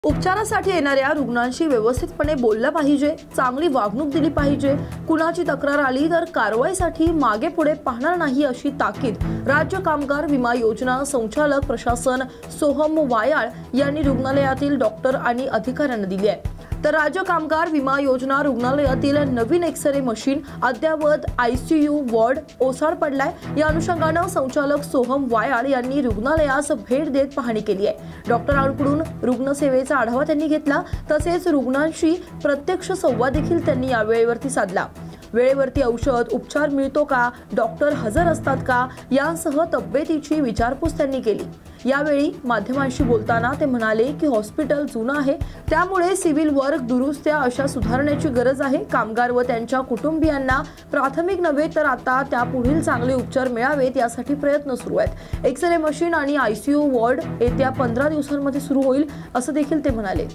उपचारासाठी येणाऱ्या रुग्णांशी व्यवस्थितपणे बोललं पाहिजे, चांगली वागणूक दिली पाहिजे, कुणाची तक्रार आली तर कारवाईसाठी मागे पुढे पाहणार नाही अशी ताकीद राज्य कामगार विमा योजना संचालक प्रशासन सोहम वायाळ यांनी रुग्णालयातील डॉक्टर आणि अधिकाऱ्यांना दिली आहे। तर राज्य कामगार विमा योजना रुग्णालयातील नवीन एक्सरे मशीन अद्ययावत आयसीयू वॉर्ड ओसाड पडलाय। या अनुषंगाने संचालक सोहम वायाळ यांनी रुग्णालयास भेट देत पाहणी केली आहे। डॉक्टरांकडून रुग्णसेवेचा आढावा त्यांनी घेतला, तसेच रुग्णांशी प्रत्यक्ष संवाद देखील त्यांनी या वेळेवरती साधला। वेळेवरती औषध उपचार मिळतो का, डॉक्टर हजर असतात का यासह तब्येतीची विचारपूस त्यांनी केली। यावेळी माध्यमांशी बोलताना ते म्हणाले की हॉस्पिटल जुनं आहे, त्यामुळे सिव्हिल वर्क दुरुस्त्या अशा सुधारण्याची गरज आहे। कामगार व त्यांच्या कुटुंबियांना प्राथमिक नव्हे तर आता त्यापुढील चांगले उपचार मिळावेत यासाठी प्रयत्न सुरू आहेत। एक्सरे मशीन आणि आयसीयू वॉर्ड येत्या 15 दिवसांमध्ये सुरू होईल असं देखील ते म्हणाले।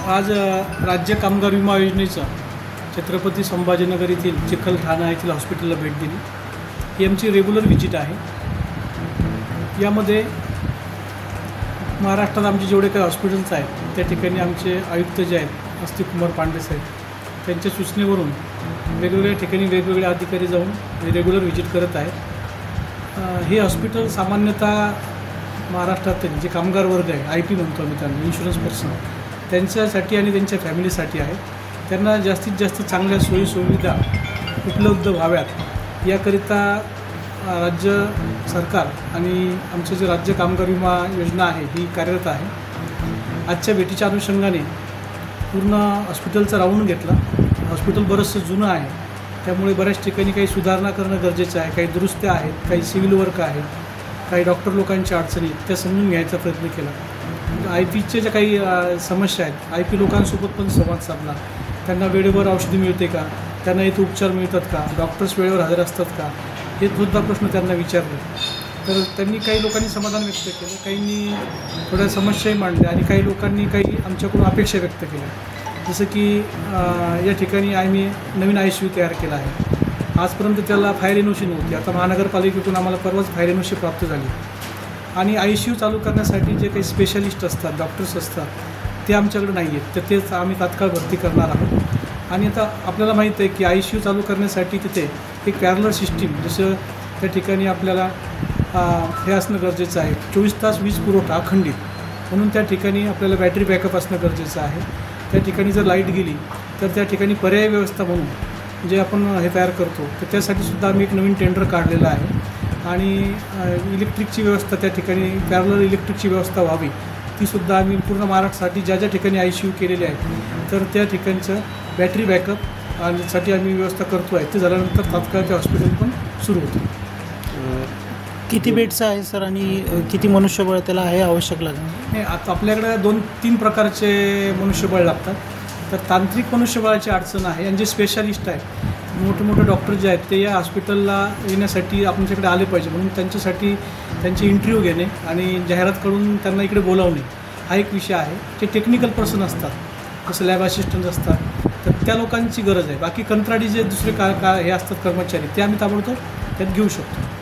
आज राज्य कामगार विमा योजनेचा छत्रपती संभाजीनगर येथील चिखलठाणा येथील हॉस्पिटलला भेट दिली। ही आमची रेग्युलर व्हिजिट आहे। यामध्ये महाराष्ट्रात आमचे जेवढे काही हॉस्पिटल्स आहेत त्या ठिकाणी आमचे आयुक्त जे आहेत अस्तिक कुमार पांडे साहेब, त्यांच्या सूचनेवरून वेगवेगळ्या ठिकाणी वेगवेगळे अधिकारी जाऊन रेग्युलर व्हिजिट करत आहेत। हे हॉस्पिटल सामान्यतः महाराष्ट्रातील जे कामगार वर्ग आहे, आय पी म्हणतो आम्ही त्यांना, इन्शुरन्स पर्सन, त्यांच्यासाठी आणि त्यांच्या फॅमिलीसाठी आहे। त्यांना जास्तीत जास्त चांगल्या सोयीसुविधा उपलब्ध व्हाव्यात याकरिता राज्य सरकार आणि आमचं जे राज्य कामगार विमा योजना आहे ही कार्यरत आहे। आजच्या भेटीच्या अनुषंगाने पूर्ण हॉस्पिटलचा राऊंड घेतला। हॉस्पिटल बरंचसं जुनं आहे, त्यामुळे बऱ्याच ठिकाणी काही सुधारणा करणं गरजेचं आहे, काही दुरुस्त्या आहेत, काही सिव्हिल वर्क आहे, काही डॉक्टर लोकांच्या अडचणी त्या समजून घ्यायचा प्रयत्न केला। आय पीचे ज्या काही समस्या आहेत, आय पी लोकांसोबत पण संवाद साधला। त्यांना वेळेवर औषधी मिळते का, त्यांना इथे उपचार मिळतात का, डॉक्टर्स वेळेवर हजर असतात का, हे सुद्धा प्रश्न त्यांना विचारले। तर त्यांनी काही लोकांनी समाधान व्यक्त केलं, काहींनी थोड्या समस्याही मांडल्या आणि काही लोकांनी काही आमच्याकडून अपेक्षा व्यक्त केल्या। जसं की या ठिकाणी आम्ही नवीन आयसीयू तयार केला आहे। आजपर्यंत त्याला फायर एनओसी नव्हती, आता महानगरपालिकेतून आम्हाला परवाच फायर एनओसी प्राप्त झाली। आणि आयसीयू चालू करण्यासाठी जे काही स्पेशलिस्ट असतात, डॉक्टर्स असतात, ते आमच्याकडे नाही आहेत, तर तेच आम्ही तात्काळ भरती करणार आहोत। आणि आता आपल्याला माहीत आहे की आयसीयू चालू करण्यासाठी तिथे एक पॅरलर सिस्टीम, जसं त्या ठिकाणी आपल्याला हे असणं गरजेचं आहे, 24 तास वीज पुरवठा अखंडित, म्हणून त्या ठिकाणी आपल्याला बॅटरी बॅकअप असणं गरजेचं आहे। त्या ठिकाणी जर लाईट गेली तर त्या ठिकाणी पर्यायी व्यवस्था म्हणून जे आपण हे तयार करतो, तर त्यासाठी सुद्धा आम्ही एक नवीन टेंडर काढलेलं आहे। आणि इलेक्ट्रिकची व्यवस्था त्या ठिकाणी पॅरलर इलेक्ट्रिकची व्यवस्था व्हावी, ती सुद्धा आम्ही पूर्ण महाराष्ट्रासाठी ज्या ज्या ठिकाणी आयसीयू केलेले आहेत तर त्या ठिकाणचं बॅटरी बॅकअप आणि साठी आम्ही व्यवस्था करतो आहे। ते झाल्यानंतर तात्काळ ते हॉस्पिटल पण सुरू होते। किती बेडचं आहे सर आणि किती मनुष्यबळ त्याला आहे आवश्यक लागेल? नाही, आता आपल्याकडे 2-3 प्रकारचे मनुष्यबळ लागतात। तर तांत्रिक मनुष्यबळाची अडचण आहे आणि जे स्पेशालिस्ट आहेत, मोठे मोठे डॉक्टर जे आहेत ते या हॉस्पिटलला येण्यासाठी आपल्याकडे आले पाहिजे, म्हणून त्यांच्यासाठी त्यांचे इंटरव्ह्यू घेणे आणि जाहिरात करून त्यांना इकडे बोलावणे हा एक विषय आहे। जे टेक्निकल पर्सन असतात, जसं लॅब असिस्टंट असतात, तर त्या लोकांची गरज आहे। बाकी कंत्राटी जे दुसरे हे असतात कर्मचारी, ते आम्ही ताबडतोब त्यात घेऊ शकतो।